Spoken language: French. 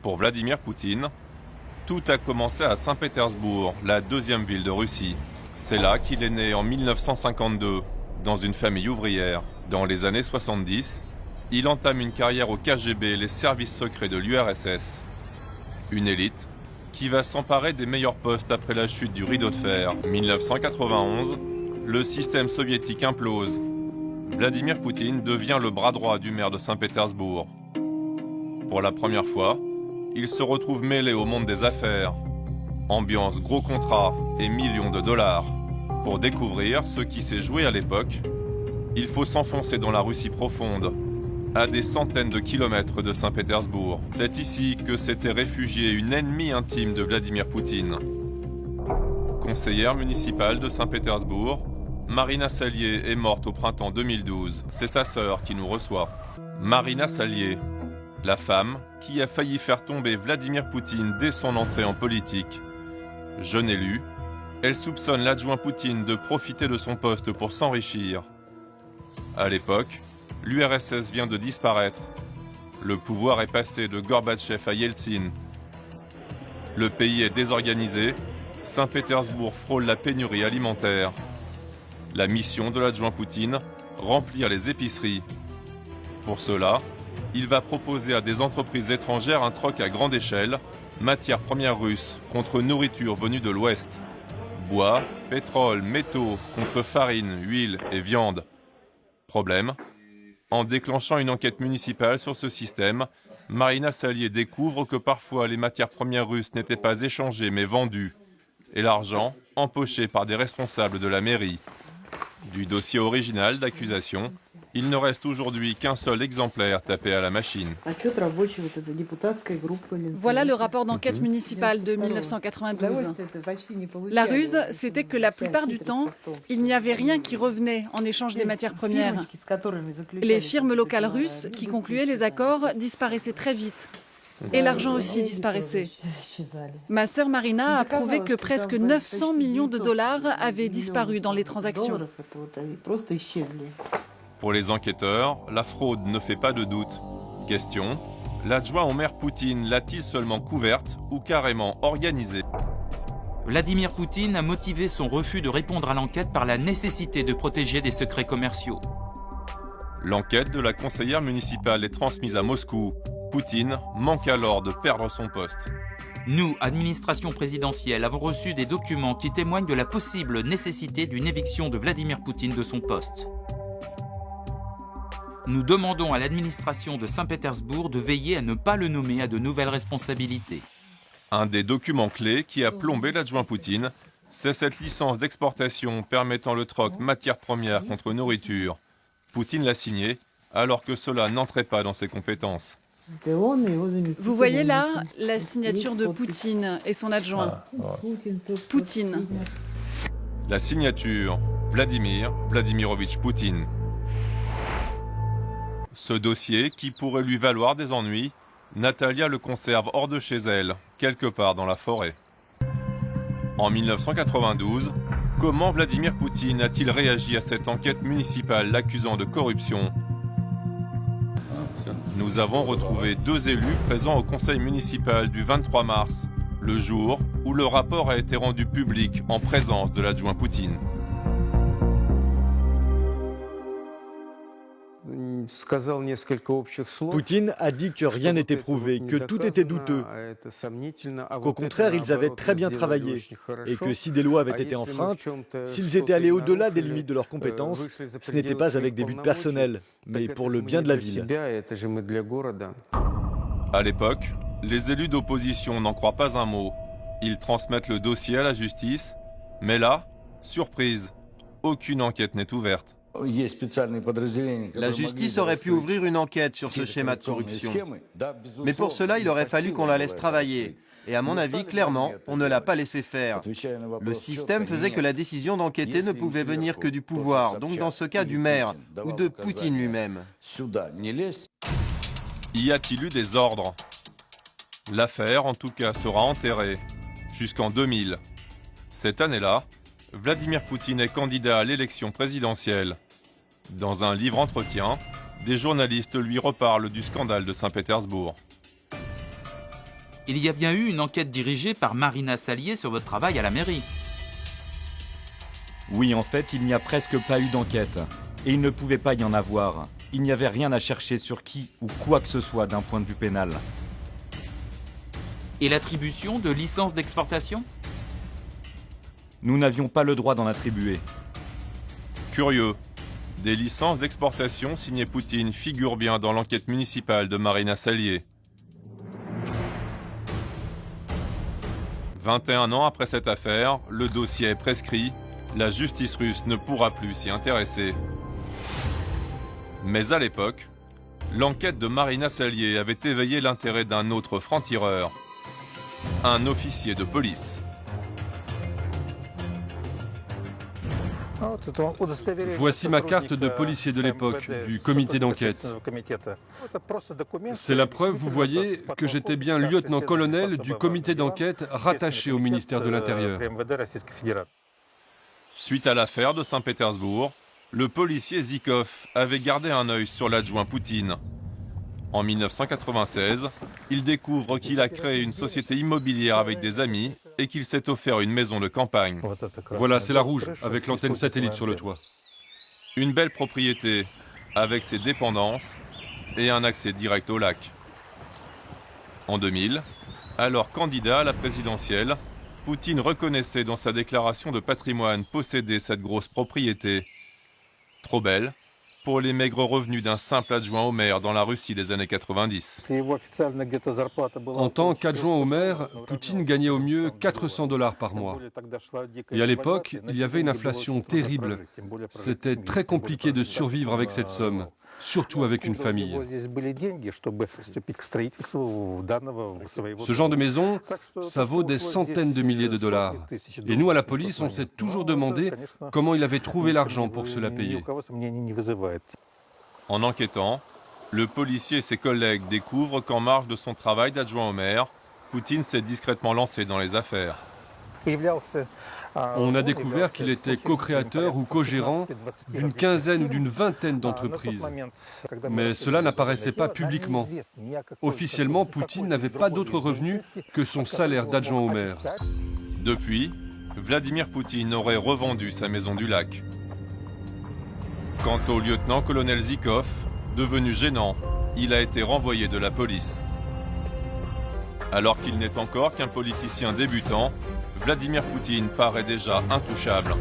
Pour Vladimir Poutine, tout a commencé à Saint-Pétersbourg, la deuxième ville de Russie. C'est là qu'il est né en 1952, dans une famille ouvrière. Dans les années 70, il entame une carrière au KGB, les services secrets de l'URSS. Une élite qui va s'emparer des meilleurs postes après la chute du rideau de fer. 1991, le système soviétique implose. Vladimir Poutine devient le bras droit du maire de Saint-Pétersbourg. Pour la première fois, il se retrouve mêlé au monde des affaires. Ambiance gros contrat et millions de dollars. Pour découvrir ce qui s'est joué à l'époque, il faut s'enfoncer dans la Russie profonde, à des centaines de kilomètres de Saint-Pétersbourg. C'est ici que s'était réfugiée une ennemie intime de Vladimir Poutine. Conseillère municipale de Saint-Pétersbourg, Marina Salier est morte au printemps 2012. C'est sa sœur qui nous reçoit. Marina Salier, la femme qui a failli faire tomber Vladimir Poutine dès son entrée en politique. Jeune élue, elle soupçonne l'adjoint Poutine de profiter de son poste pour s'enrichir. À l'époque, l'URSS vient de disparaître. Le pouvoir est passé de Gorbatchev à Yeltsin. Le pays est désorganisé. Saint-Pétersbourg frôle la pénurie alimentaire. La mission de l'adjoint Poutine, remplir les épiceries. Pour cela, il va proposer à des entreprises étrangères un troc à grande échelle, matières premières russes contre nourriture venue de l'Ouest. Bois, pétrole, métaux contre farine, huile et viande. Problème, en déclenchant une enquête municipale sur ce système, Marina Salier découvre que parfois les matières premières russes n'étaient pas échangées mais vendues, et l'argent empoché par des responsables de la mairie. Du dossier original d'accusation, il ne reste aujourd'hui qu'un seul exemplaire tapé à la machine. Voilà le rapport d'enquête municipale de 1992. La ruse, c'était que la plupart du temps, il n'y avait rien qui revenait en échange des matières premières. Les firmes locales russes qui concluaient les accords disparaissaient très vite. Et l'argent aussi disparaissait. Ma sœur Marina a prouvé que presque 900 millions de dollars avaient disparu dans les transactions. Pour les enquêteurs, la fraude ne fait pas de doute. Question, l'adjoint au maire Poutine l'a-t-il seulement couverte ou carrément organisée? Vladimir Poutine a motivé son refus de répondre à l'enquête par la nécessité de protéger des secrets commerciaux. L'enquête de la conseillère municipale est transmise à Moscou. Poutine manque alors de perdre son poste. Nous, administration présidentielle, avons reçu des documents qui témoignent de la possible nécessité d'une éviction de Vladimir Poutine de son poste. Nous demandons à l'administration de Saint-Pétersbourg de veiller à ne pas le nommer à de nouvelles responsabilités. Un des documents clés qui a plombé l'adjoint Poutine, c'est cette licence d'exportation permettant le troc matières premières contre nourriture. Poutine l'a signée alors que cela n'entrait pas dans ses compétences. Vous voyez là la signature de Poutine et son adjoint. Poutine. La signature, Vladimir Vladimirovitch Poutine. Ce dossier, qui pourrait lui valoir des ennuis, Natalia le conserve hors de chez elle, quelque part dans la forêt. En 1992, comment Vladimir Poutine a-t-il réagi à cette enquête municipale l'accusant de corruption? Nous avons retrouvé 2 élus présents au conseil municipal du 23 mars, le jour où le rapport a été rendu public en présence de l'adjoint Poutine. Poutine a dit que rien n'était prouvé, que tout était douteux, qu'au contraire ils avaient très bien travaillé et que si des lois avaient été enfreintes, s'ils étaient allés au-delà des limites de leurs compétences, ce n'était pas avec des buts personnels, mais pour le bien de la ville. À l'époque, les élus d'opposition n'en croient pas un mot. Ils transmettent le dossier à la justice, mais là, surprise, aucune enquête n'est ouverte. La justice aurait pu ouvrir une enquête sur ce schéma de corruption. Mais pour cela, il aurait fallu qu'on la laisse travailler. Et à mon avis, clairement, on ne l'a pas laissé faire. Le système faisait que la décision d'enquêter ne pouvait venir que du pouvoir, donc dans ce cas du maire, ou de Poutine lui-même. Y a-t-il eu des ordres? L'affaire, en tout cas, sera enterrée, jusqu'en 2000. Cette année-là, Vladimir Poutine est candidat à l'élection présidentielle. Dans un livre-entretien, des journalistes lui reparlent du scandale de Saint-Pétersbourg. Il y a bien eu une enquête dirigée par Marina Salier sur votre travail à la mairie. Oui, en fait, il n'y a presque pas eu d'enquête. Et il ne pouvait pas y en avoir. Il n'y avait rien à chercher sur qui ou quoi que ce soit d'un point de vue pénal. Et l'attribution de licences d'exportation? Nous n'avions pas le droit d'en attribuer. Curieux, des licences d'exportation signées Poutine figurent bien dans l'enquête municipale de Marina Salier. 21 ans après cette affaire, le dossier est prescrit, la justice russe ne pourra plus s'y intéresser. Mais à l'époque, l'enquête de Marina Salier avait éveillé l'intérêt d'un autre franc-tireur, un officier de police. Voici ma carte de policier de l'époque, du comité d'enquête. C'est la preuve, vous voyez, que j'étais bien lieutenant-colonel du comité d'enquête rattaché au ministère de l'Intérieur. Suite à l'affaire de Saint-Pétersbourg, le policier Zykov avait gardé un œil sur l'adjoint Poutine. En 1996, il découvre qu'il a créé une société immobilière avec des amis et qu'il s'est offert une maison de campagne. Voilà, c'est la rouge, avec l'antenne satellite sur le toit. Une belle propriété, avec ses dépendances et un accès direct au lac. En 2000, alors candidat à la présidentielle, Poutine reconnaissait dans sa déclaration de patrimoine posséder cette grosse propriété. Trop belle pour les maigres revenus d'un simple adjoint au maire dans la Russie des années 90. En tant qu'adjoint au maire, Poutine gagnait au mieux 400 $ par mois. Et à l'époque, il y avait une inflation terrible. C'était très compliqué de survivre avec cette somme, surtout avec une famille. Ce genre de maison, ça vaut des centaines de milliers de dollars. Et nous, à la police, on s'est toujours demandé comment il avait trouvé l'argent pour se la payer. En enquêtant, le policier et ses collègues découvrent qu'en marge de son travail d'adjoint au maire, Poutine s'est discrètement lancé dans les affaires. On a découvert qu'il était co-créateur ou co-gérant d'une quinzaine ou d'une vingtaine d'entreprises. Mais cela n'apparaissait pas publiquement. Officiellement, Poutine n'avait pas d'autre revenu que son salaire d'adjoint au maire. Depuis, Vladimir Poutine aurait revendu sa maison du lac. Quant au lieutenant-colonel Zykov, devenu gênant, il a été renvoyé de la police. Alors qu'il n'est encore qu'un politicien débutant, Vladimir Poutine paraît déjà intouchable.